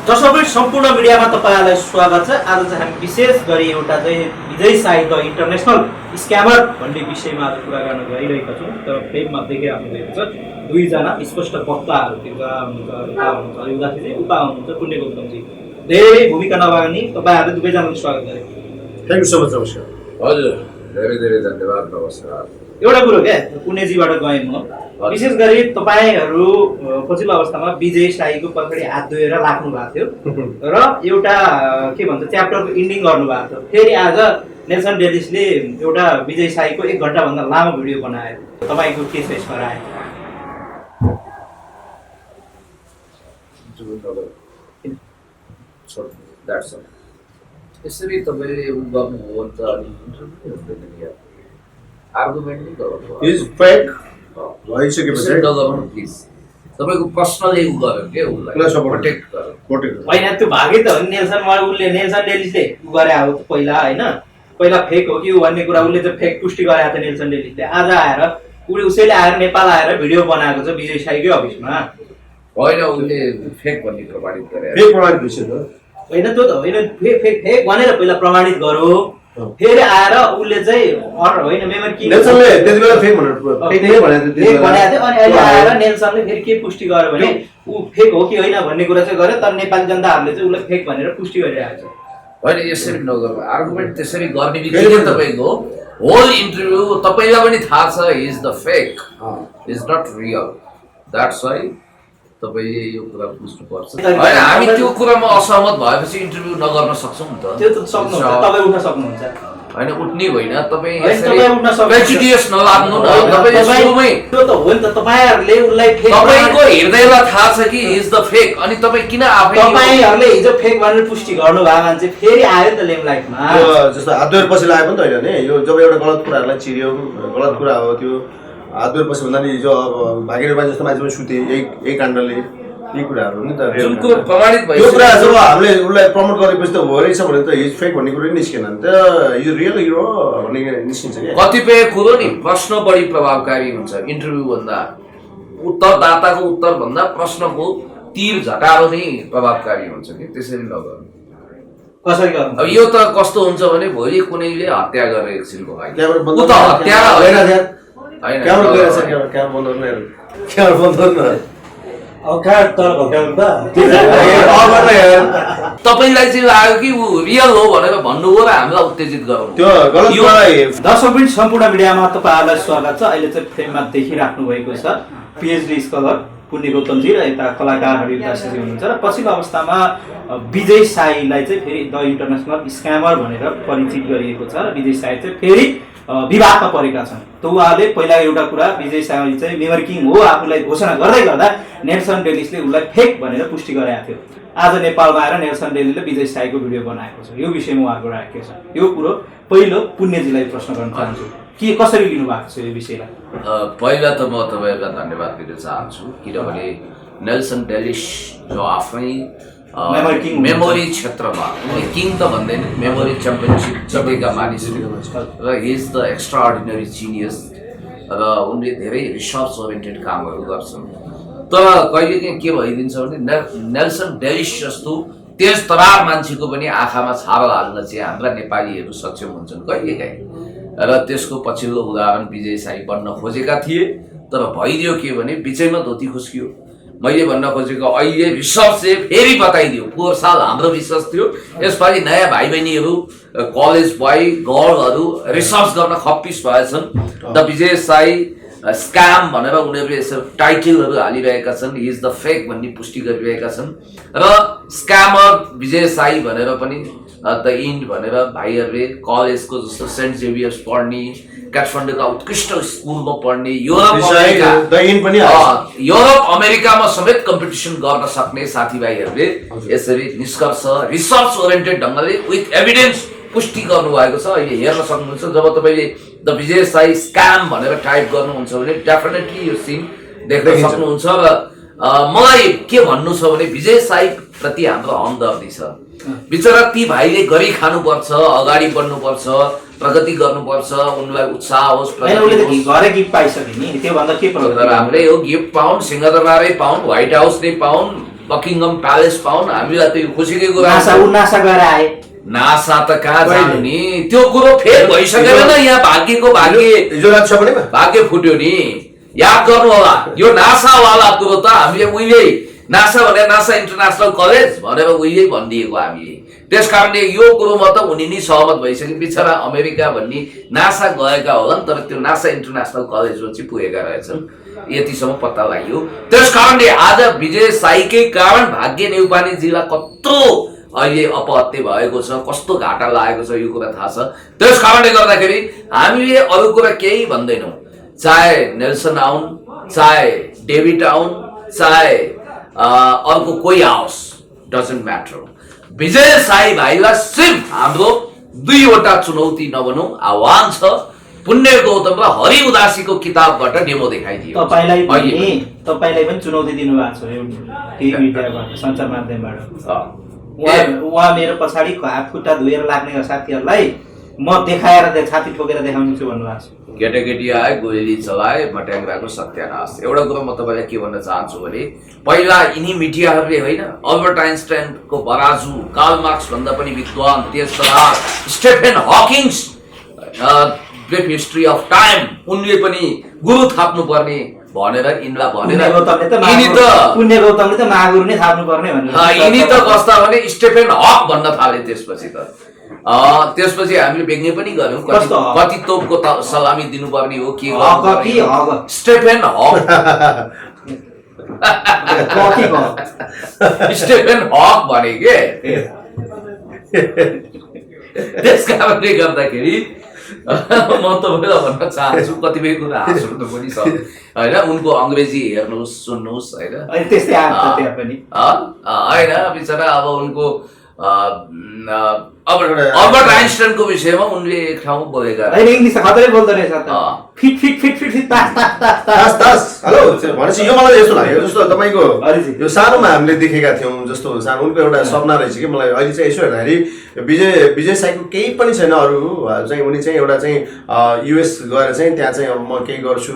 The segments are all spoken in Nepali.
दर्शकहरु सम्पूर्ण मिडियामा तपाईहरुलाई स्वागत छ। आज चाहिँ हामी विशेष गरी एउटा चाहिँ Vijay Sai the international scammer भन्ने विषयमा आज कुरा गर्न गइरहेका छौँ। तर फ्रेममा देखिराख्नु भएको छ दुईजना स्पष्ट वक्ताहरू उता हुनुहुन्छ पुण्य गौतमजी। धेरै भूमिका नभएनी तपाईहरु दुवैजनालाई स्वागत गरे। Thank you so much. नमस्कार। हजुर, धेरै धेरै धन्यवाद। नमस्कार। एउटा कुरो क्या पुण्यजीबाट गएँ म, विशेष गरी तपाईहरु पछिल्लो अवस्थामा विजय साईको पछाडि हात धोएर लाग्नु भएको थियो र एउटा के भन्छ च्याप्टरको इन्डिङ गर्नु भएको थियो। फेरि आज नेल्सन डेलिसले एउटा विजय साईको 1 घण्टाभन्दा लामो भिडियो बनायो। तपाईको के छ यसमा राय? यसरी तपाईँले गर्नु हो भने त अलि इन्टरभ्यू हुँदैन नि, आर्गुमेन्ट नै गर्नु इज फेक भइसकेपछि नगर्नु प्लिज। तपाईँको प्रश्नले उ गर्यो के उसलाई प्रोटेक्ट गर्यो। होइन त्यो भागै त हो नि। नेल्सन डेलिसले उ गरे हो पहिला हैन, पहिला फेक हो कि भन्ने कुरा उसले त फेक पुष्टि गरेको थियो नेल्सन डेलिसले। आज आएर उसैले आएर नेपाल आएर भिडियो बनाएको छ विजय साईकै अफिसमा। होइन, उसले फेक भन्ने प्रमाणित गरे। फेक प्रमाणित भइसक्यो त होइन त्यो त होइन, फेक भनेर पहिला प्रमाणित गरो, फेरि आएर उसले चाहिँ होइन मेमोरी किन नेल्सनले त्यति बेला फेक भनेर फेक नै भनेको थियो। अनि अहिले आएर नेल्सनले फेरि के पुष्टि गर्यो भने ऊ फेक हो कि होइन भन्ने कुरा चाहिँ गर्यो। तर नेपाली जनताहरूले चाहिँ उसलाई फेक भनेर पुष्टि गरिरहेको छ। होइन, यसरी नगर्नु। आर्गुमेन्ट त्यसरी गर्ने बित्तिकै तपाईँको होल इन्टरभ्यू तपाईँलाई पनि थाहा छ is the fake, is not real. That's why तपाईँले यो कुरा बुझ्नुपर्छ। होइन, हामी त्यो कुरामा असहमत भएपछि इन्टरभ्यू नगर्न सक्छौँ नि त। त्यो त सक्नुहुन्छ, तपाईँ उठ्न सक्नुहुन्छ। होइन, उठ्ने होइन, तपाईँ तपाईँ उठ्न सक्नुहुन्छ। प्रेजुडियस नलाग्नु न। तपाईँ सुरुमै त्यो त हो नि त, तपाईहरुले उसलाई फेक तपाईँको हृदयलाई थाहा छ कि इज द फेक, अनि तपाईँ किन आफै तपाईहरुले हिजो फेक भनेर पुष्टि गर्नु भएको मान्छे फेरि आयो नि त लेमलाइटमा। त्यो जस्तो हात धोएर पछि लाग्यो पनि त होइन नि। यो जब एउटा गलत कुराहरूलाई चिर्यो, गलत कुरा हो त्यो। हात धोएर पछि भन्दा नि हिजो अब भागेर मान्छे जस्तो मान्छे पनि सुते यही काण्डले। यी कुराहरू नि त जुन कुरो प्रमाणित भयो यो कुरा जब हामीले उसलाई प्रमोट गरेपछि त हो रहेछ भने त हिज फेक भन्ने कुरो निस्केन नि त। यो रियल हिरो भन्ने निस्किन्छ क्या। कतिपय कुरो नि प्रश्न बढी प्रभावकारी हुन्छ इन्टरभ्यू भन्दा। उत्तरदाताको उत्तर भन्दा प्रश्नको तीर झटारो नै प्रभावकारी हुन्छ कि। त्यसरी नगर्नु। कसरी गर्नु? अब यो त कस्तो हुन्छ भने भोलि कुनैले हत्या गरेर एकछिनको लागि क्यामेरा बन्द उ त हत्या होइन। क्यामेरा गएर छ, क्यामेरा बन्द गर्नु यार, क्यामेरा बन्द गर्नु। तपाईलाई चाहिँ लाग्यो कि ऊ रियल हो भनेर भन्नु हो र हामीलाई उत्तेजित गराउनु त्यो गलत कुरालाई। दर्शकवृन्द सम्पूर्ण मिडियामा तपाईहरुलाई स्वागत छ। अहिले चाहिँ फ्रेममा देखिराख्नु भएको छ पीएचडी स्कलर पुण्य गौतमजी र यता कलाकारहरू युवराजजी हुनुहुन्छ। र पछिल्लो अवस्थामा विजय साईलाई चाहिँ फेरि द इन्टरनेसनल स्क्यामर भनेर परिचित गरिएको छ र विजय साई चाहिँ फेरि विवादमा परेका छन्। त उहाँले पहिला एउटा कुरा विजय साई चाहिँ मेमोरी किङ हो आफूलाई घोषणा गर्दै गर्दा नेल्सन डेलिसले उसलाई फेक भनेर पुष्टि गरेको थियो। आज नेपालमा आएर नेल्सन डेलीले विजय साईको भिडियो बनाएको छ। यो विषयमा उहाँको राय के छ? यो कुरो पहिलो पुण्यजीलाई प्रश्न गर्न चाहन्छु, के कसरी लिनु भएको छ यो विषयलाई? पहिला त म तपाईँहरूलाई धन्यवाद दिन चाहन्छु, किनभने नेल्सन डेलिस जो आफै मेमोरी क्षेत्रमा किङ त भन्दैन, मेमोरी च्याम्पियनसिप जितेका मानिस र इज द एक्स्ट्राअर्डिनरी जिनियस र उनले धेरै रिसर्च ओरिएन्टेड कामहरू गर्छन्। तर कहिलेकाहीँ के भइदिन्छ भने नेल्सन डेलिस जस्तो तेज तरार मान्छेको पनि आँखामा छारो हाल्न चाहिँ हाम्रा नेपालीहरू सक्षम हुन्छन् कहिलेकाहीँ। र त्यसको पछिल्लो उदाहरण विजय साई बन्न खोजेका थिए, तर भइदियो के भने बिचैमा धोती खुस्कियो। मैले भन्न खोजेको अहिले रिसर्चले फेरि बताइदियो। पोहोर साल हाम्रो रिसर्च थियो, यसपालि नयाँ भाइ बहिनीहरू कलेज बोय गर्लहरू रिसर्च गर्न खप्पिस भएछन्। द विजय साई स्क्याम भनेर उनीहरूले यसो टाइटलहरू हालिरहेका छन्, इज द फेक भन्ने पुष्टि गरिरहेका छन्। र स्क्यामर विजय साई भनेर पनि द इन्ड भनेर भाइहरूले कलेजको जस्तो सेन्ट जेभियर्स पढ्ने, काठमाडौँका उत्कृष्ट स्कुलमा पढ्ने, युरोप अमेरिकामा समेत कम्पिटिसन गर्न सक्ने साथीभाइहरूले यसरी निष्कर्ष रिसर्च ओरिएन्टेड ढङ्गले विथ एभिडेन्स पुष्टि गर्नुभएको छ। अहिले हेर्न सक्नुहुन्छ, जब तपाईँले द विजय साई स्क्याम भनेर टाइप गर्नुहुन्छ भने डेफिनेटली यो सिन देख्न सक्नुहुन्छ। र मलाई के भन्नु छ भने विजय साई प्रति हाम्रो हमदर्दी छ। बिचरा ती भाइले गरी खानुपर्छ, अगाडि बढ्नुपर्छ, प्रगति गर्नुपर्छ, उनलाई उत्साह होस्, होइन, उसले त घरै गिफ्ट पाइसक्यो नि, त्योभन्दा के प्रगति? राम्रै हो, गिफ्ट पाउन्, सिंहदरबारै पाउन्, व्हाइट हाउस नै पाउन्, बकिङहम प्यालेस पाउन्, हामीलाई त यो खुसीकै कुरा हो। नासा गएर आए, नासा त कहाँ जानु नि, त्यो कुरो फेल भइसकेन न, यहाँ भाग्यको भाग्य फुट्यो नि। याद गर्नु होला, यो नासावाला कुरो त हामीले उहिले नासा भने नासा इन्टरनेसनल कलेज भनेर उहिले भनिदिएको हामीले। त्यस कारणले यो कुरोमा त उनी नै सहमत भइसके, बिचरा अमेरिका भन्ने नासा गएका होलान्, तर त्यो नासा इन्टरनेसनल कलेजमा चाहिँ पुगेका रहेछन्, यतिसम्म पत्ता लाग्यो। त्यस कारणले आज विजय साईकै कारण भाग्य नेउपानेजीलाई कत्रो अहिले अपहत्य भएको छ, कस्तो घाटा लागेको छ यो कुरा थाहा छ। त्यस कारणले गर्दाखेरि हामीले अरू कुरा केही भन्दैनौँ, चाहे नेल्सन आउन्, चाहे डेभिड आउन्, चाहे अर्को कोही आओस्, डजन्ट म्याटर। विजय साई भाइलाई सिर्फ हाम्रो दुईवटा चुनौती नभनौँ, आह्वान छ। पुण्य गौतम र हरि उदासीको किताबबाट डेमो देखाइदियो। तपाईँलाई पनि चुनौती दिनुभएको छ टिभी मिडियाबाट, सञ्चार माध्यमबाट। उहाँ मेरो पछाडि हात खुट्टा धोएर लाग्ने साथीहरूलाई म देखाएर छाती ठोकेर देखाउँछु भन्नुभएको छ। केटाकेटी आए, गोली चलाए, मट्याङ्ग्राको सत्यानाश। एउटा कुरो म तपाईँलाई के भन्न चाहन्छु भने, पहिला यिनी मिडियाहरूले होइन, अल्बर्ट आइन्स्टाइनको बराजु, कार्ल मार्क्स भन्दा पनि विद्वान, त्यसबाट Stephen Hawkings, brief history of time, उनले पनि गुरु थाप्नु पर्ने भनेर यिनलाई भनेर पुण्य गौतमले त महागुरु नै थाप्नु पर्ने भनेर यिनी त कस्ता भने स्टेफेन हक भन्न थाले। त्यसपछि हामीले बेग्ने पनि गर्यौँ, कति तोपको सलामी दिनुपर्ने हो, के स्टेफेन हक स्टेफेन हक भने के। त्यस कारणले गर्दाखेरि म तपाईँलाई भन्न चाहन्छु, कतिपय कुरा हाँसो पनि छ होइन, उनको अङ्ग्रेजी हेर्नुहोस्, सुन्नुहोस् होइन, होइन बिचरा अब उनको अल्बर्ट आइन्स्टाइनको विषयमा उनले एक ठाउँमा बोलेका इङ्ग्लिस खतरै बोल्दो रहेछ त, fit fit fit fit fit तास तास तास तास तास। हेलो भनेपछि यो मलाई यस्तो लाग्यो, जस्तो तपाईँको यो सानोमा हामीले देखेका थियौँ, जस्तो सानो उनको एउटा सपना रहेछ कि मलाई अहिले चाहिँ यसो हेर्दाखेरि विजय साईको केही पनि छैन अरू चाहिँ, उनी चाहिँ एउटा चाहिँ युएस गएर चाहिँ त्यहाँ चाहिँ अब म केही गर्छु,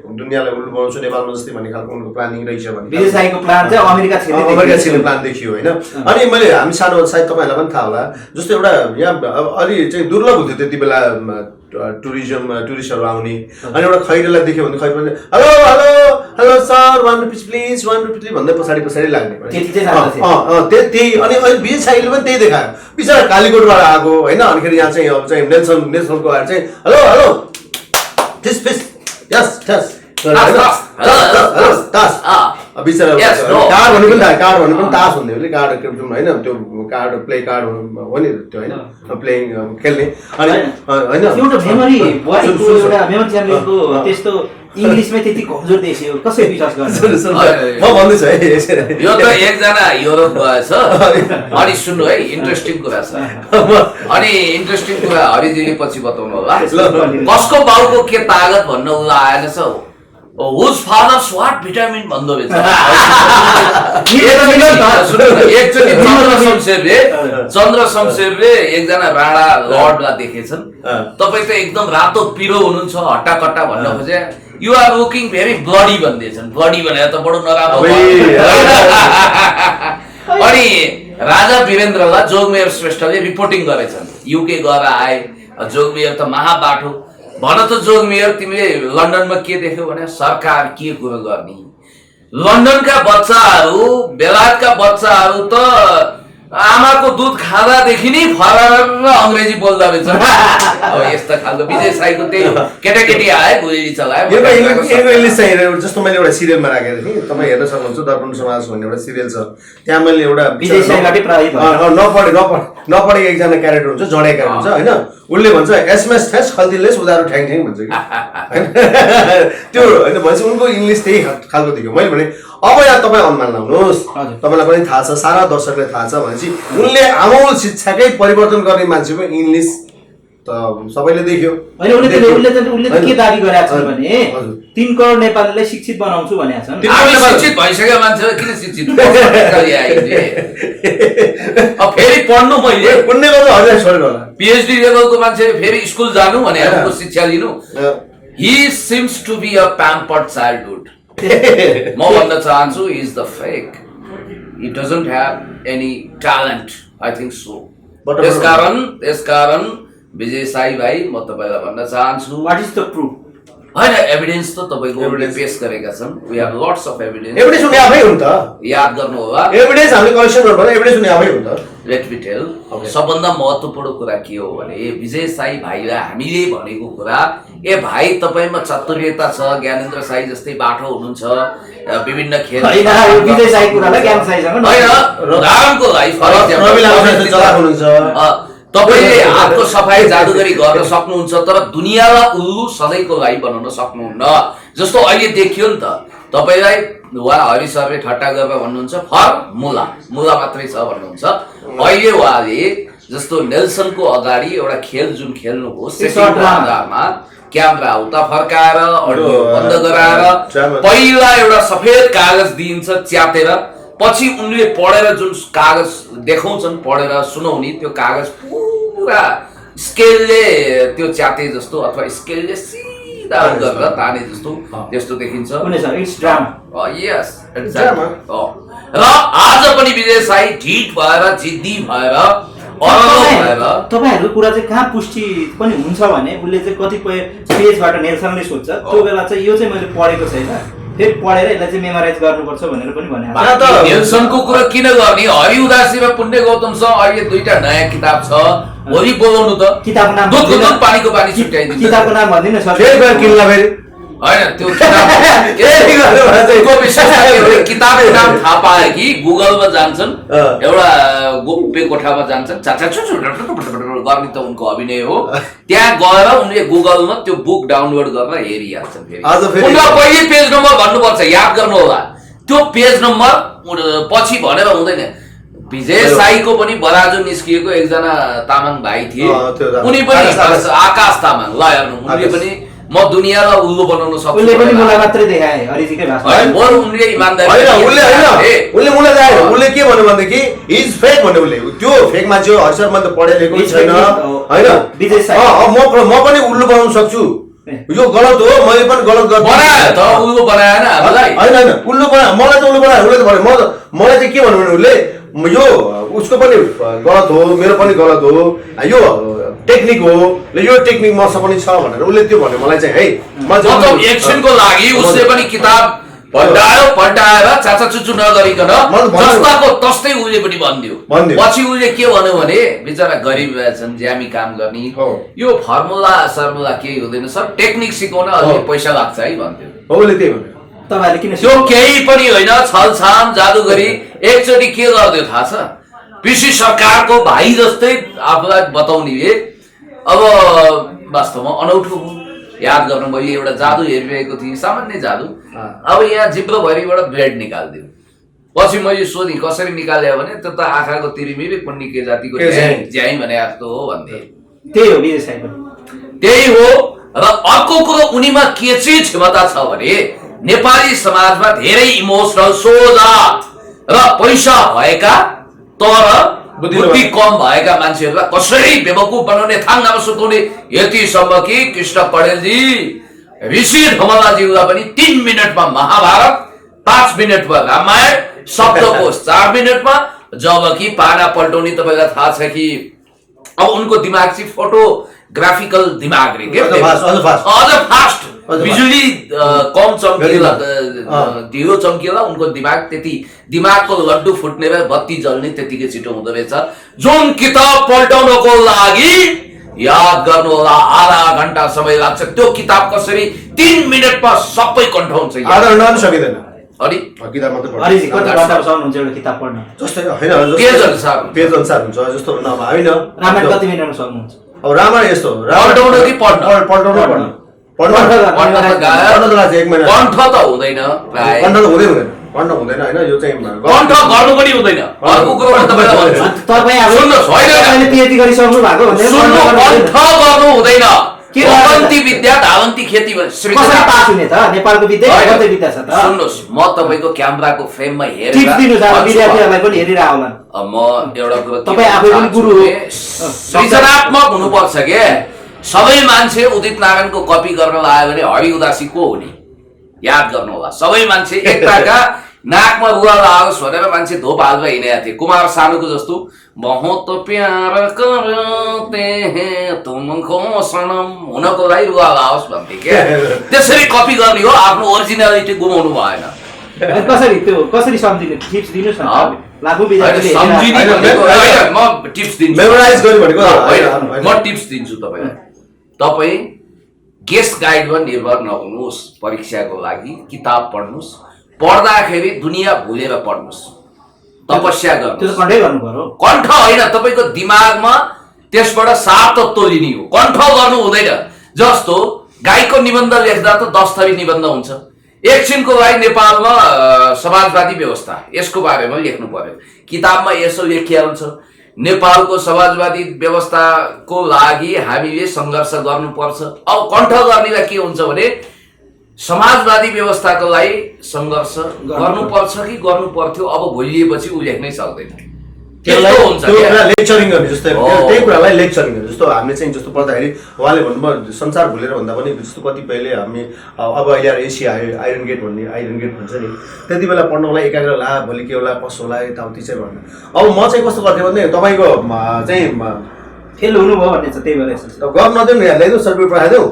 दुनियाँलाई उल्लु बनाउँछु, नेपालमा जस्तै भन्ने खालको उनको प्लानिङ रहेछ भने विजय साईको प्लान चाहिँ अमेरिका छिर्ने प्लान देखियो होइन। अनि मैले हामी सानो सायद तपाईँहरूलाई पनि थाहा होला, जस्तो एउटा यहाँ अलि चाहिँ दुर्लभ हुन्थ्यो त्यति बेला टुरिस्टहरू आउने, अनि एउटा खैरेलाई देख्यो भने खैर पनि hello hello hello sir 1 rupees please 1 rupees भन्दै पछाडि लाग्ने त्यही। अनि अहिले विजय साईले पनि त्यही देखायो, बिचरा कालीकोटबाट आएको होइन, अनिखेरि यहाँ चाहिँ अब चाहिँ नेल्सनको आएर चाहिँ हेलो हेलो फिस फिस यस यस बिचरा कार्ड भन्नु पनि तास भन्ने हो, कार्ड होइन, त्यो कार्ड प्ले कार्ड हो नि त्यो होइन, प्लेइङ खेल्ने। अनि होइन एउटा मेमोरी च्यानलको त्यस्तो इङ्ग्लिसमै त्यति कमजोर देखियो, कसरी विश्वास गर्छ? म भन्दैछु है, यो त एकजना युरोप गएछ। अनि सुन्नु है, इन्ट्रेस्टिङ कुरा छ, अनि इन्ट्रेस्टिङ कुरा हरिजीले पछि बताउनु होला। कसको बाउको के तागत भन्न उसलाई आएन छ, हुज फादर्स व्हाट भिटामिन भन्दो रहेछ। एकचोटि चन्द्र शमशेरले एकजना राणा लर्डलाई देखेछन्, तपाईँ त एकदम रातो पिरो हुनुहुन्छ, हट्टाकट्टा भन्न खोजे, you are looking very bloody भन्दैछन्। ब्लडी भनेर त बडो नराम्रो। अनि राजा वीरेन्द्रलाई जोगमेयर श्रेष्ठले रिपोर्टिङ गरेछन्, युके गएर आए, जोगमेयर त महाबाठो भन त जोगमेयर, तिमीले लन्डनमा के देख्यौ भने सरकार के कुरो गर्ने, लन्डनका बच्चाहरू, बेलायतका बच्चाहरू त आमाको दुध खाँदादेखि नै फरार अङ्ग्रेजी बोल्दा रहेछ। अब यस्ता खालको विजय साईको त्यही केटाकेटी आए, गोली चलायो। इङ्ग्लिस चाहिँ जस्तो मैले एउटा सिरियलमा राखेको थिएँ, तपाईँ हेर्न सक्नुहुन्छ, दर्पण समाज भन्ने एउटा सिरियल छ, त्यहाँ मैले एउटा नपढेको एकजना क्यारेक्टर हुन्छ, जडे क्यारेक्टर हुन्छ होइन, उसले भन्छ एसएमएस ठ्यास खल्तीलेस उधारो ठ्याङ ठ्याङ भन्छ कि त्यो होइन, भनेपछि उनको इङ्ग्लिस त्यही खालको देख्यो। मैले भने अब यहाँ तपाईँ अनुमान लाउनुहोस्, तपाईँलाई पनि थाहा छ, सारा दर्शकलाई थाहा छ, भनेपछि उनले आमूल शिक्षाकै परिवर्तन गर्ने मान्छेको इङ्ग्लिस त सबैले देख्यो होइन उसले त के दाबी गरेका छन् भने हजुर। 3 करोड नेपालीलाई शिक्षित बनाउँछु भनेका छन्। हामी शिक्षित भइसक्यो मान्छे किन शिक्षित अब फेरि पढ्नु मैले पुण्य गर्नु हजुर छोडेर होला पिएचडी लेभलको मान्छे फेरि स्कुल जानु भने उनको शिक्षा लिनु he seems to be a pampered childhood म भन्न चाहन्छु is the fake he doesn't have any talent I think so त्यसकारण विजय साई भाइ म तपाईँलाई भन्न चाहन्छु व्हाट इज द प्रुफ? होइन एभिडेन्स त तपाईँको पेश गरेका छन् we have lots of evidence evidence हुने आफै हो नि त याद गर्नु होला एभिडेन्स हामीले कलेक्सन गर्नु एभिडेन्स हुने आफै हो नि त लेट मी टेल सबभन्दा महत्त्वपूर्ण कुरा के हो भने विजय साई भाइलाई हामीले भनेको कुरा ए भाइ तपाईँमा चतुर्यता छ ज्ञानेन्द्र साई जस्तै बाठो हुनुहुन्छ विभिन्न खेल होइन यो विजय साई कुरालाई ज्ञान साईसँग होइन उदाहरणको लागि फर इक्जाम्पल तपाईँले हातको सफाई जादुगरी गर्न सक्नुहुन्छ तर दुनियाँलाई उल्लु सधैँको लागि बनाउन सक्नुहुन्न जस्तो अहिले देखियो नि त तपाईँलाई उहाँ हरि सरले ठट्टा गरेर भन्नुहुन्छ मुला मात्रै छ भन्नुहुन्छ अहिले उहाँले जस्तो नेल्सनको अगाडि एउटा खेल जुन खेल्नुभयो सेटिङको आधारमा क्यामेरा उता फर्काएर अडियो बन्द गराएर पहिला एउटा सफेद कागज दिइन्छ च्यातेर पछि उनले पढेर जुन कागज देखाउँछन् पढेर सुनाउने त्यो कागज पुरा स्केलले त्यो च्याते जस्तो अथवा स्केलले सिधा गरेर ताने जस्तो त्यस्तो देखिन्छ इट्स ड्रामा यस र आज पनि विजय साई ढिट भएर जिद्दी भएर तपाईँहरूको कुरा चाहिँ कहाँ पुष्टि पनि हुन्छ भने उसले चाहिँ कतिपय पेजबाट नेल्सनले सोध्छ त्यो बेला चाहिँ यो चाहिँ मैले पढेको छैन फेरि पढेर यसलाई चाहिँ मेमोराइज गर्नुपर्छ भनेर पनि भने नेल्सनको कुरा किन गर्ने हरि उदासी र पुण्य गौतमसँग अहिले 2टा नयाँ किताब छ भोलि बोलाउनु त किताबको नाम दुधको दुध पानीको पानी छुट्याइदिन्छ किताबको नाम भन्दिनु सर फेरि किन्ला फेरि होइन त्यो किताबको विशेषता के हो किताबको नाम थाहा पाए कि गुगलमा जान्छन् एउटा गोप्य कोठामा जान्छन् गर्ने त उनको अभिनय हो त्यहाँ गएर उनले गुगलमा त्यो बुक डाउनलोड गरेर हेरिहाल्छन् फेरि उनलाई पहिले पेज नम्बर भन्नुपर्छ याद गर्नु होला त्यो पेज नम्बर पछि भनेर हुँदैन विजय साईको पनि बराजु निस्किएको एकजना तामाङ भाइ थिए उनी पनि आकाश तामाङ ल हेर्नु उनले पनि म दुनियाँलाई उल्लु बनाउन सक्छु उनले पनि मलाई मात्रै देखाए हरिजीकै भाषा उनले इमानदारी उनले मलाई जाने उनले के भन्यो भनेदेखि इज फेक भन्यो उनले त्यो फेक मान्छे हो हर्षर मैले पढे लेखेको छैन हैन विजय साई म पनि उल्लु बनाउन सक्छु यो गलत हो मैले पनि गलत गर्छु बनायो त उल्लु बनाएन हामीलाई हैन उल्लु बनायो मलाई त उल्लु बनायो उसले त भन्यो मलाई चाहिँ के भन्नु भने उसले यो उसको पनि गलत हो मेरो पनि गलत हो यो टेक्निक हो यो टेक्निक मसँग पनि छ भनेर उसले त्यो भन्यो मलाई चाहिँ है मतलब एक्सनको लागि उसले पनि किताब पल्टाएर चाचा चुचु नगरिकन जस्ताको तस्तै उसले पनि भनिदियो पछि उसले के भन्यो भने बिचरा गरिब छन् ज्यामी काम गर्ने यो फर्मुला केही हुँदैन सर टेक्निक सिकाउन अलि पैसा लाग्छ है भन्थ्यो उसले त्यही भन्यो तपाईहरुले किन त्यो केही पनि होइन छलछाम जादुगरी एकचोटि के गर्दियो थाहा छ पिसी सरकारको भाइ जस्तै आफूलाई बताउने अब वास्तवमा अनौठो हो याद गर्नु मैले एउटा जादु हेरिरहेको थिएँ सामान्य जादु अब यहाँ जिब्रोभरिबाट ब्लेड निकाल्दियो पछि मैले सोधेँ कसरी निकाल्यो भने त्यो त आँखाको तिरिमिरी कुन्नी के जातिको ज्याइ भने जस्तो हो भन्थे त्यही हो विजय साईको त्यही हो र अर्को कुरो उनीमा के चाहिँ क्षमता छ भने नेपाली समाजमा धेरै इमोसनल सोझा र पैसा भएका तर बुद्धि कम भएका मान्छेहरूलाई कसरी बेवकुफ बनाउने थाङ्नामा सुताउने यतिसम्म कि कृष्ण पौडेलजी ऋषि धमलाजीलाई पनि 3 मिनटमा महाभारत 5 मिनटमा रामायण शब्दकोश 4 मिनटमा जबकि पाना पल्टाउने तपाईँलाई थाहा छ कि अब उनको दिमाग चाहिँ फोटोग्राफिकल दिमाग रे के अझ फास्ट बिजुली कम चम्किएला ढिलो चम्किएला उनको दिमाग त्यति दिमागको लड्डु फुट्ने र बत्ती जल्ने त्यतिकै छिटो हुँदो रहेछ जुन किताब पल्टाउनको लागि याद गर्नु होला आधा घण्टा समय लाग्छ त्यो किताब कसरी 3 मिनेटमा सबै कण्ठ हुन्छ आधा घण्टा पनि सकिदैन अनि किताब मात्र पढ्नु अरे कति घण्टा सक्नुहुन्छ एउटा किताब पढ्न जस्तै हैन पेज अनुसार हुन्छ जस्तो नभए हैन रामायण कति मिनेटमा सक्नुहुन्छ अब रामायण यस्तो पल्टाउन कि पढ्न त लाग्छ 1 महिना कण्ठ त हुँदैन प्राय कण्ठ त हुँदैन कण्ठ हुँदैन होइन यो चाहिँ कण्ठ गर्नु पनि हुँदैन। अर्को कुरो म तपाईँलाई भन्छु, तपाईँ अब सुन्नुहोस्, होइन, तपाईँले PhD गरिसक्नु भएको भन्दै सुन्नु, कण्ठ गर्नु हुँदैन। के धावन्ती विद्या धावन्ती खेती कसरी पास हुने त? नेपालको विद्या कतै विद्या छ त? सुन्नुहोस्, म तपाईँको क्यामेराको फ्रेममा टिप्स दिनु छ विद्यार्थीहरूलाई पनि हेरिरहेको होला। म एउटा कुरो तपाईँ आफै पनि गुरु हो। सृजनात्मक हुनुपर्छ के। सबै मान्छे उदित नारायणको कपी गर्न लाग्यो भने हरि उदासी को हुने याद गर्नु होला। सबै मान्छे एकताका नाकमा रुवा लागोस् भनेर मान्छे धोप हालेर हिँडेका थिए। कुमार सानुको जस्तो बहुत प्यार करते हैं तुमको सनम हुनको लागि रुवा लागोस् भन्थे के। त्यसरी कपी गर्ने हो, आफ्नो ओरिजिनालिटी गुमाउनु भएन। कसरी सम्झिने टिप्स दिनुहोस् न। लाखौँ विद्यार्थीले सम्झिने भनेको होइन, म टिप्स दिन्छु। मेमोराइज गर्नु भनेको होइन, म टिप्स दिन्छु तपाईँलाई। तपाईँ गेस्ट गाइडमा निर्भर नहुनुहोस्। परीक्षाको लागि किताब पढ्नुहोस्, पढ्दाखेरि दुनियाँ भुलेर पढ्नुहोस्, तपस्या गर्नुहोस्। कण्ठै गर्नु पर्यो। कण्ठ होइन, तपाईँको दिमागमा त्यसबाट सार तत्त्व लिने हो, कण्ठ गर्नु हुँदैन। जस्तो गाईको निबन्ध लेख्दा त 10 थरी निबन्ध हुन्छ। एकछिनको लागि नेपालमा समाजवादी व्यवस्था यसको बारेमा लेख्नु पर्यो, किताबमा यसो लेखिया हुन्छ। नेपालको समाजवादी व्यवस्थाको लागि हामीले सङ्घर्ष गर्नुपर्छ। अब कण्ठ गर्नेलाई के हुन्छ भने समाजवादी व्यवस्थाको लागि सङ्घर्ष गर्नुपर्छ कि गर्नु पर्थ्यो, अब भोलिएपछि उ लेख्नै सक्दैन। लेक्चरिङ गर्ने जस्तै त्यही कुरालाई लेक्चरिङ गर्ने जस्तो हामीले चाहिँ जस्तो पढ्दाखेरि उहाँले भन्नुभयो संसार भुलेर भन्दा पनि जस्तो कतिपयले हामी अब अहिले एसिया आयो, आइरन गेट भन्छ नि, त्यति बेला पढ्नुलाई एकाग्र ला भोलि के होला कसो होला यताउति चाहिँ भन्नु। अब म चाहिँ कस्तो गर्थेँ भने तपाईँको चाहिँ फेल हुनुभयो भन्ने छ, त्यही भएर गफ नदिउँ ल्याइदेऊ सर्टिफिकेट पठाइदेऊ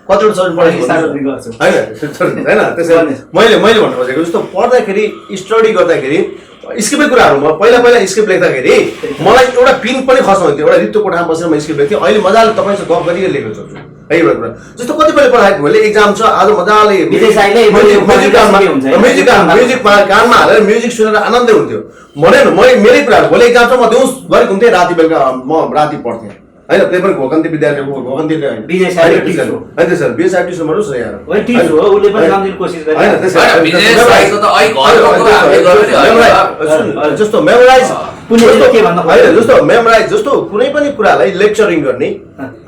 कतिवटा सर्टिफिकेट होइन त्यसै मैले भन्नु खोजेको जस्तो पढ्दाखेरि स्टडी गर्दाखेरि स्क्रिप्टै कुराहरूमा पहिला स्क्रिप्ट लेख्दाखेरि मलाई एउटा पिन पनि खसाउँथ्यो। एउटा रित्तो कोठामा बसेर म स्क्रिप्ट लेख्थेँ। अहिले मजाले तपाईँसँग गफ गरिकन लेख्न सक्छु है एउटा कुरा। जस्तो कतिपय पढाएको मैले एक्जाम छ आज मजाले म्युजिक कानमा हालेर म्युजिक सुनेर आनन्दै हुन्थ्यो भनेन। मेरै कुराहरू भोलि एक्जाम छ म दिउँस गरेको हुन्थेँ, राति बेलुका म राति पढ्थेँ होइन। त्यही पनि घोकन्ती विद्यालय घोकन्ती जस्तो मेमोराइज जस्तो कुनै पनि कुरालाई लेक्चरिङ गर्ने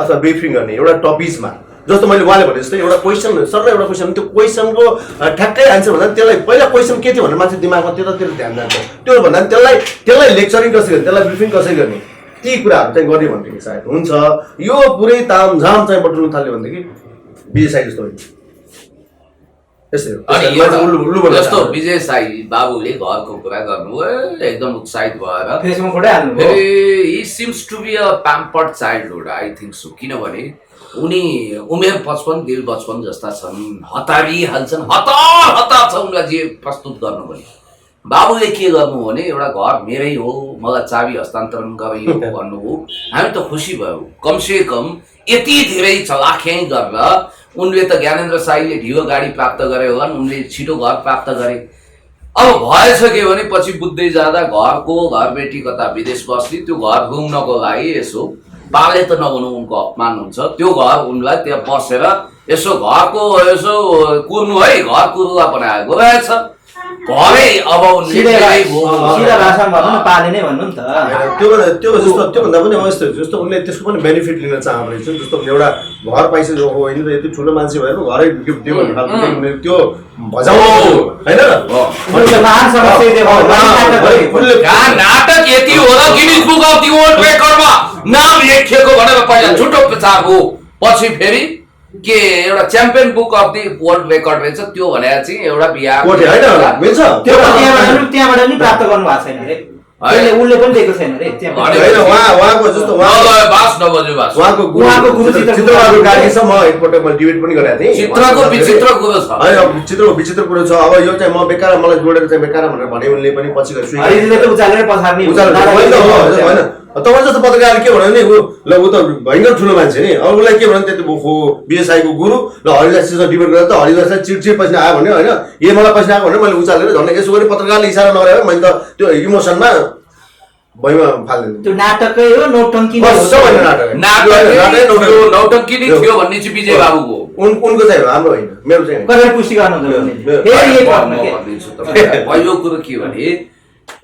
अथवा ब्रिफिङ गर्ने एउटा टपिक्समा जस्तो मैले उहाँले भने जस्तै एउटा क्वेसन सर एउटा क्वेसन त्यो क्वेसनको ठ्याक्कै एन्सर भन्दा त्यसलाई पहिला क्वेसन के थियो भनेर मान्छे दिमागमा त्यतातिर ध्यान जान्छ। त्यो भन्दा त्यसलाई लेक्चरिङ कसरी गर्ने, त्यसलाई ब्रिफिङ कसरी गर्ने ती कुराहरू चाहिँ गर्ने भनेदेखि सायद हुन्छ। यो पुरै तामझाम चाहिँ बटुल्नु थाल्यो भनेदेखि विजय साई जस्तो होइन। जस्तो विजय साई बाबुले घरको कुरा गर्नुभयो, एकदम उत्साहित भएर he seems to be a pampered childhood, I think so। किनभने उनी उमेर 55 दिल 55 जस्ता छन्, हतारिहाल्छन्, हतार छ उनलाई जे प्रस्तुत गर्नु भने। बाबुले के गर्नु भने एउटा घर मेरै हो, मलाई चाबी हस्तान्तरण गरियो भन्नु हो। हामी त खुसी भयौँ, कमसे कम यति धेरै चलाख्याइ गरेर उनले त ज्ञानेन्द्र साईले ढिलो गाडी प्राप्त गरे होला, उनले छिटो घर प्राप्त गरे। अब भएछ के भने पछि बुझ्दै जाँदा घर बेटी कता विदेश बस्ने, त्यो घर घुम्नको लागि यसो बाले त नभनु उनको अपमान हुन्छ। त्यो घर उनलाई त्यहाँ बसेर यसो घरको यसो कुर्नु है, घर कुरुवा बनाएको रहेछ घरै। अब सिधा भाषामा भन्नु पाले नै भन्नु नि त। त्योभन्दा पनि अवस्था जस्तो उनले त्यसको पनि बेनिफिट लिन चाहनु रहेछ। जस्तो एउटा घर पाइसकेको होइन त यति ठुलो मान्छे भएर घरै गिफ्ट दियो भन्ने खालको त्यो भजाउनु होइन। नाटक यति हो र Guinness book of the world रेकर्डमा नाम लेखिएको भनेर पहिला झुटो प्रचार हो, पछि फेरि के एउटा champion book of the world record रहेछ त्यो भने चाहिँ एउटा बिहा त्यहाँबाट नि प्राप्त गर्नु भएको छैन रे, उनले पनि दिएको छैन रे। उहाँको जस्तो उहाँको गुरु चित्रबहादुर गार्गीसँग म एकपल्ट मैले डिबेट पनि गरेको थिएँ। चित्रको विचित्र कुरो छ होइन, चित्रको विचित्र कुरो छ। अब यो चाहिँ म बेकार मलाई जोडेर चाहिँ बेकार भनेर भने उनले पनि पछि होइन। तपाईँ जस्तो पत्रकार के भन्यो भने ऊ त भयङ्कर ठुलो मान्छे नि, अब उसलाई के भन्यो त्यति हो बिएसआईको गुरु ल हरिदाससँग डिबेट गरेर त हरिदासलाई चिडचिड पछि आयो भने होइन, ए मलाई पछि आएको भने मैले उचालेर झन् यसो गरी पत्रकारले इसारा नगरेर मैले त त्यो इमोसनमा भैमा फाल्दैन त्यो नाटकै हो नौटङ्की नै हो सबैले नाटक नौटङ्की नै थियो भन्ने चाहिँ विजय बाबुको उनको चाहिँ हाम्रो होइन मेरो चाहिँ कसरी पुष्टि गर्नुहुन्छ फेरि एक घटना के भनिदिन्छु तपाईँलाई पहिलो कुरो के भने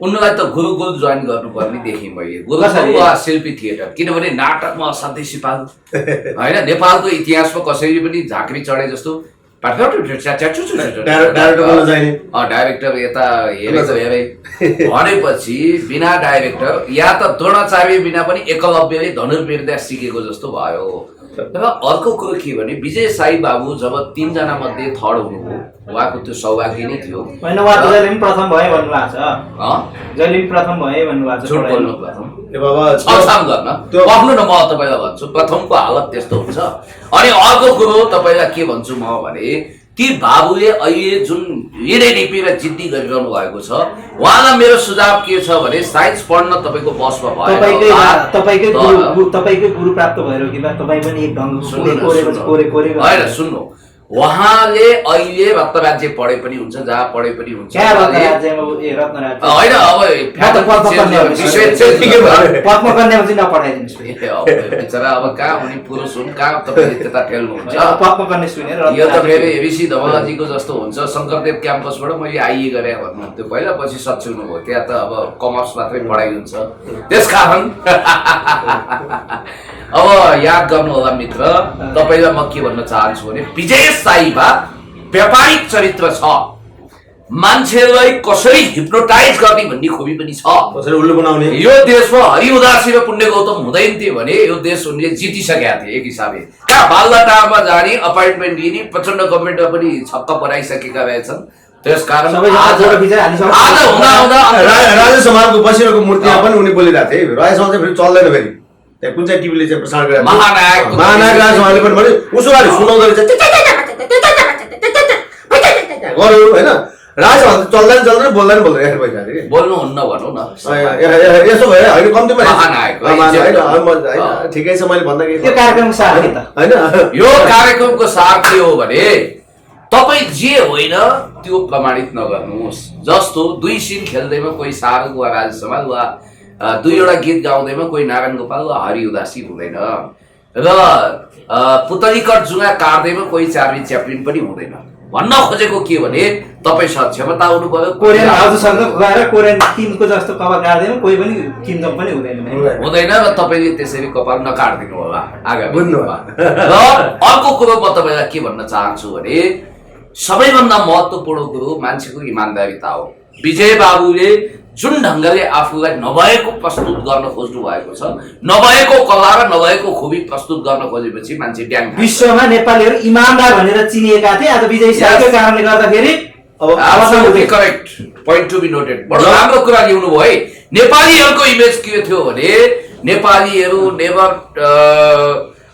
उनलाई त गुरुकुल जोइन गर्नुपर्ने देखेँ मैले गुरुकुल वा शिल्पी थिएटर किनभने नाटकमा असाध्यै सिपालु होइन नेपालको इतिहासमा कसैले पनि झाँक्री चढे जस्तो डाइरेक्टर यता हेरेको हेरे भनेपछि बिना डाइरेक्टर या त द्रोणाचार्य बिना पनि एकलव्यले धनुर्विद्या सिकेको जस्तो भयो। र अर्को कुरो के भने विजय साई बाबु जब 3 जना मध्ये थर्ड हुनुभयो उहाँको त्यो सौभाग्य नै थियो होइन उहाँ त जहिले पनि प्रथम भए भन्नुभएको छ जहिले पनि प्रथम भए भन्नुभएको छ झुट बोल्नु प्रथम ए बाबा छाम गर्न पक्नु न म तपाईँलाई भन्छु प्रथमको हालत त्यस्तो हुन्छ। अनि अर्को कुरो तपाईँलाई के भन्छु म भने ती बाबुले अहिले जुन हिँडेलिपि र जिद्दी गरिरहनु भएको छ उहाँलाई मेरो सुझाव के छ भने साइन्स पढ्न तपाईँको बसमा भयो तपाईकै गुरु प्राप्त भएर कि तपाईँ पनि एक ढङ्ग होइन सुन्नु उहाँले अहिले रत्नराज्य पढे पनि हुन्छ जहाँ पढे पनि हुन्छ होइन बिचरा अब कहाँ हुने पुरुष हुन् कहाँ तपाईँले त्यता ठेल्नुहुन्छ यो त मेरो एबिसी धमलाजीको जस्तो हुन्छ शङ्करदेव क्याम्पसबाट मैले आइए गरेँ भन्नुहुन्थ्यो पहिला पछि सच्याउनु भयो त्यहाँ त अब कमर्स मात्रै पढाइ हुन्छ त्यसकारण अब याद गर्नु होला मित्र तपाईलाई म के भन्न चाहन्छु भने विजय साईबा व्यापारिक चरित्र छ मान्छेलाई कसरी हिप्नोटाइज गर्ने भन्ने खुबी पनि छ कसरी उल्लु बनाउने यो देशमा हरि उदासी र पुण्य गौतम हुँदैन थियो भने यो देश उनले जितिसकेका थिए एक हिसाबले कहाँ बालदाटारमा जाने अपोइन्टमेन्ट लिने प्रचण्ड गभर्मेन्टमा पनि छक्क बनाइसकेका रहेछन् त्यसकारण आज हुँदा हुँदा राजा समाजको बसिरहेको मूर्तिमा पनि उनी बोलिरहेको थिए राजा समाज चाहिँ फेरि चल्दैन फेरि त्यहाँ कुन चाहिँ टिभीले चाहिँ प्रसारण गरेर महानायक राजमाले पनि भने उसो गरी सुनाउँदो रहेछ गर्यो होइन राजा चल्दैन बोल्दैन भइसक्यो बोल्नुहुन्न भनौँ न यसो भयो होइन कम्तीमा महानायक ठिकै छ मैले भन्दाखेरि यो कार्यक्रमको सार होइन यो कार्यक्रमको सार के हो भने तपाईँ जे होइन त्यो प्रमाणित नगर्नुहोस् जस्तो 2 सिन खेल्दैमा कोही सारंग वा राज समाज वा 2वटा गीत गाउँदैमा कोही नारायण गोपाल वा हरि उदासी हुँदैन र पुतलीकट जुगा काट्दैमा कोही चार्ली च्याप्लिन पनि हुँदैन भन्न खोजेको के भने तपाईसँग क्षमता हुनु पर्यो कोरियन हजुरसँग गएर कोरियन किमको जस्तो कपाल काट्दैन कोही पनि किमजम पनि हुँदैन र तपाईँले त्यसरी कपाल नकाट्दिनु होला आगामी र अर्को कुरो म तपाईँलाई के भन्न चाहन्छु भने सबैभन्दा महत्त्वपूर्ण कुरो मान्छेको इमानदारीता हो। विजय बाबुले जुन ढङ्गले आफूलाई नभएको प्रस्तुत गर्न खोज्नु भएको छ नभएको कला र नभएको खुबी प्रस्तुत गर्न खोजेपछि मान्छे ड्याङ विश्वमा नेपालीहरू इमानदार भनेर चिनिएका थिए आज विजय साईको कारणले गर्दाखेरि correct point to be noted बडो राम्रो कुरा ल्याउनु भयो है। नेपालीहरूको इमेज के थियो भने नेपालीहरू नेभर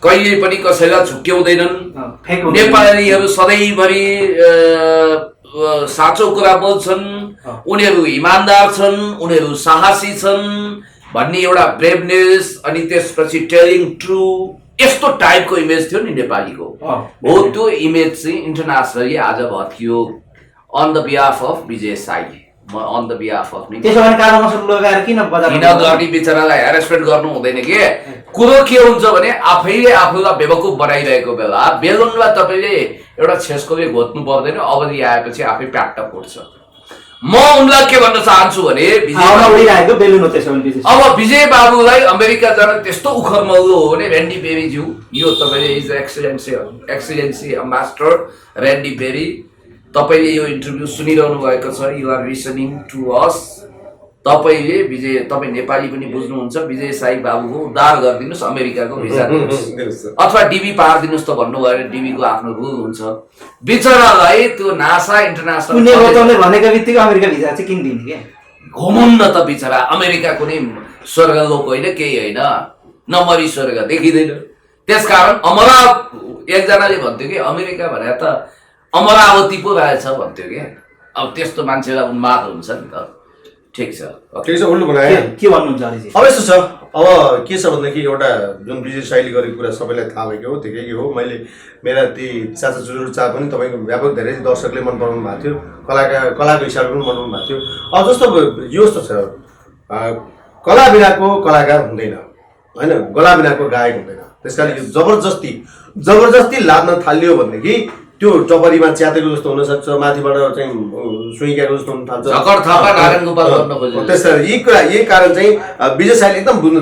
कहिले पनि कसैलाई झुक्क्याउँदैनन् नेपालीहरू सधैँभरि साँचो कुरा बोल्छन् उनीहरू इमानदार छन् उनीहरू साहसी छन् भन्ने एउटा ब्रेभनेस अनि त्यसपछि टेलिङ ट्रु यस्तो टाइपको इमेज थियो नि नेपालीको हो त्यो इमेज चाहिँ इन्टरनेसनली आज भत्कियो on the behalf of Vijay Sai on the behalf of किन गर्ने बिचरालाई हेरेसमेन्ट गर्नु हुँदैन के कुरो के हुन्छ भने आफैले आफूलाई बेवकुफ बनाइरहेको बेला बेलुनलाई तपाईँले एउटा छेस्कोले घोत्नु पर्दैन अवधि आएपछि आफै प्याट्ट फुट्छ। म उनलाई के भन्न चाहन्छु भने अब विजय बाबुलाई अमेरिका जान त्यस्तो उखरमल्लो हो भने रेन्डी बेरीज्यू यो तपाईँले his excellency ambassador Randy Berry तपाईले यो इन्टरभ्यु सुनिरहनु भएको छ you are listening to us तपाईले तपाई नेपाली पनि बुझ्नुहुन्छ विजय साई बाबुको उद्धार गरिदिनुस् अमेरिकाको भिजा दिनुस् अथवा डीबी पार दिनुस् त भन्नु भयो डीबी को आफ्नो रुल हुन्छ बिचरालाई त्यो नासा इन्टरनेशनल कुनै बोतलले भनेको बित्तिकै अमेरिका भिजा चाहिँ किन दिने के घुमुन्न त बिचरा अमेरिका कुनै स्वर्ग लोक होइन केही होइन नमरी स्वर्ग देखिदैन त्यसकारण अमरा एकजनाले भन्थ्यो कि अमेरिका भने त अमरावती पो रहेछ भन्थ्यो के अब त्यस्तो मान्छेलाई उन्माद हुन्छ नि त ठीक छ उल्लु बनाए के भन्नुहुन्छ अलिजी अब यस्तो छ अब के छ भन्दाखेरि एउटा जुन विजय साईले गरेको कुरा सबैलाई थाहा भएको हो ठिकै हो मैले मेरा ती चाचा चुरुर चा पनि तपाईँको व्यापक धेरै दर्शकले मन पराउनु भएको थियो कलाको हिसाबले पनि मन पराउनु भएको थियो अब जस्तो यो यस्तो छ कला बिनाको कलाकार हुँदैन होइन, गला बिनाको गायक हुँदैन। त्यसकारण यो जबरजस्ती लाद्न थाल्यो भनेदेखि त्यो टपरीमा च्यातेको जस्तो हुनसक्छ, माथिबाट चाहिँ सुइकेको जस्तो हुन थाल्छ। त्यसकारण यही कारण चाहिँ विजय साईले एकदम बुझ्नु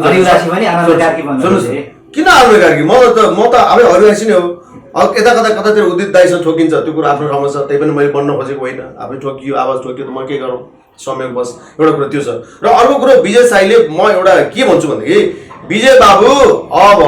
किन आनन्द कार्की, म त अब हरिवासी नै हो। अब यता कतातिर उदित दाइसँग ठोकिन्छ, त्यो कुरो आफ्नो ठाउँमा छ, त्यही पनि मैले बन्न खोजेको होइन। आफै ठोकियो, आवाज ठोकियो त म के गरौँ, संयोगवश एउटा कुरो त्यो छ। र अर्को कुरो विजय साईले म एउटा के भन्छु भनेदेखि विजय बाबु अब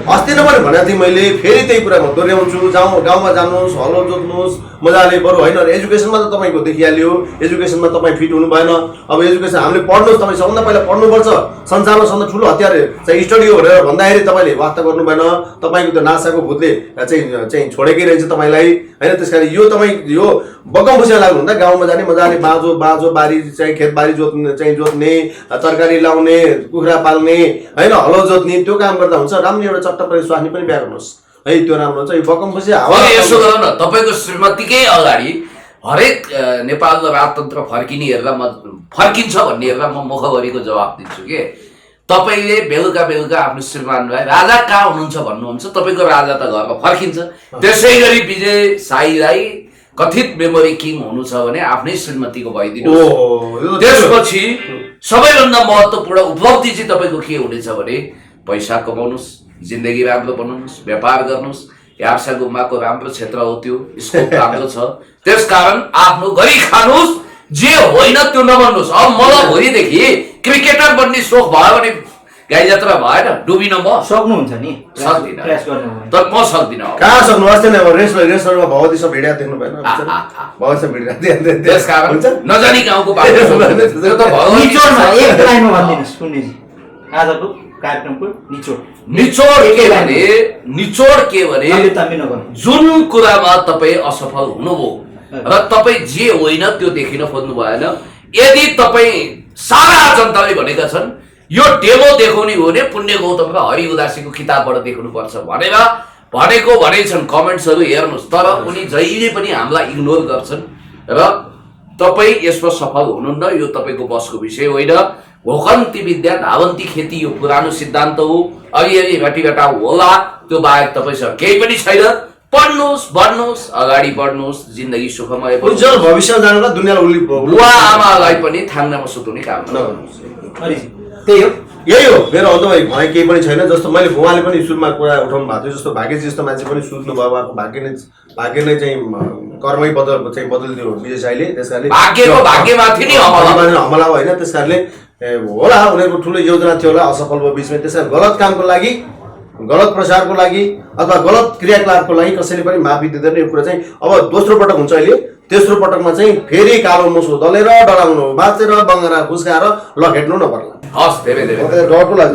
अस्ति नै पनि भनेको थिएँ मैले, फेरि त्यही कुरा म दोहोऱ्याउँछु, गाउँमा जानुहोस्, हलो जोत्नुहोस् मजाले, बरु होइन एजुकेसनमा त तपाईँको देखिहाल्यो, एजुकेसनमा तपाईँ फिट हुनु भएन। अब एजुकेसन हामीले पढ्नुहोस्, तपाईँ सबभन्दा पहिला पढ्नुपर्छ। संसारमा सबभन्दा ठुलो हतियार चाहिँ स्टडी हो भनेर भन्दाखेरि तपाईँले वास्ता गर्नु भएन। तपाईँको त्यो नासाको भूतले चाहिँ छोडेकै रहेछ तपाईँलाई होइन। त्यस कारण यो तपाईँ यो बगम बुझ्न लाग्नुहुँदा गाउँमा जाने मजाले बाँझो बारी चाहिँ खेतबारी जोत्ने तरकारी लाउने, कुखुरा पाल्ने होइन, हलो जोत्ने, त्यो काम गर्दा हुन्छ। राम्रो एउटा चट्ट परे स्वास्नी पनि बिहा गर्नुहोस् है, त्यो राम्रो हुन्छ। यो बगम बुझ्या यसो गर न, तपाईँको श्रीमतीकै अगाडि हरेक नेपालको राजतन्त्र फर्किने हेर्दा फर्किन्छ भन्ने हेर्दा म मुखभरिको जवाब दिन्छु के तपाईँले बेलुका आफ्नो श्रीमानलाई राजा कहाँ हुनुहुन्छ भन्नुहुन्छ, तपाईँको राजा त घरमा फर्किन्छ। त्यसै गरी विजय साईलाई कथित मेमोरी किङ हुनु छ भने आफ्नै श्रीमतीको भइदिनुहोस्। त्यसपछि सबैभन्दा महत्त्वपूर्ण उपलब्धि चाहिँ तपाईँको के हुनेछ भने पैसा कमाउनुहोस्, जिन्दगी राम्रो बनाउनुहोस्, व्यापार गर्नुहोस्। यार्सा गुम्बाको राम्रो क्षेत्र हो, त्यो स्कोप राम्रो छ। त्यसकारण आफ्नो गरी खानुहोस्, जे होइन त्यो नबन्नुहोस्। अब मलाई भोलिदेखि क्रिकेटर बन्ने सोख भयो भने गाई जात्रा भएन, डुबिन म सक्नुहुन्छ नि, सक्दिनँ, तर म सक्दिनँ। कहाँ सक्नु? अस्ति नै रेस्टुरेन्टमा भगवतीसँग भेडिया देख्नु भएन? भगवतीसँग भेडिया त्यसकारण नजानी गाउँको बाटो आजको कार्यक्रमको निचोड के भने जुन कुरामा तपाईँ असफल हुनुभयो र तपाईँ जे होइन त्यो देखिन खोज्नु भएन। यदि तपाईँ सारा जनताले भनेका छन् यो डेमो देखाउने हो भने पुण्य गौतम र हरि उदासीको किताबबाट देख्नुपर्छ भनेर भनेछन्। कमेन्ट्सहरू हेर्नुहोस्, तर उनी जहिले पनि हामीलाई इग्नोर गर्छन् र तपाईँ यसमा सफल हुनुहुन्न। यो तपाईँको बसको विषय होइन। भोकन्ती विद्या धावन्ती खेती यो पुरानो सिद्धान्त हो। अलि घटिघटा होला, त्यो बाहेक तपाईँसँग केही पनि छैन। पढ्नुहोस्, बढ्नुहोस्, अगाडि बढ्नुहोस्, जिन्दगी सुखमय उज्जवल भविष्य जानला दुनियाँलाई बुवा आमालाई पनि थाङ्नामा सुताउने काम त्यही हो। यही हो मेरो अन्तमा भए केही पनि छैन। जस्तो मैले उहाँले पनि सुरुमा कुरा उठाउनु भएको थियो, जस्तो भाग्यजी जस्तो मान्छे पनि सुत्नु भयो, उहाँको भाग्य नै चाहिँ कर्मै बदलिदियो विजय साईले। त्यस कारणले हमला होइन, त्यस कारणले होला उनीहरूको ठुलो योजना थियो होला, असफल भयो बिचमा। त्यस कारण गलत कामको लागि, गलत प्रचारको लागि अथवा गलत क्रियाकलापको लागि कसैले पनि माफी दिँदैन। यो कुरा चाहिँ अब दोस्रो पटक हुन्छ अहिले। तेस्रो पटकमा चाहिँ फेरि कालो मुसो दलेर डराउनु, बाँचेर बङ्गरा फुस्काएर लखेट्नु नपर्ला। हस्, धेरै डरको लाग्छ।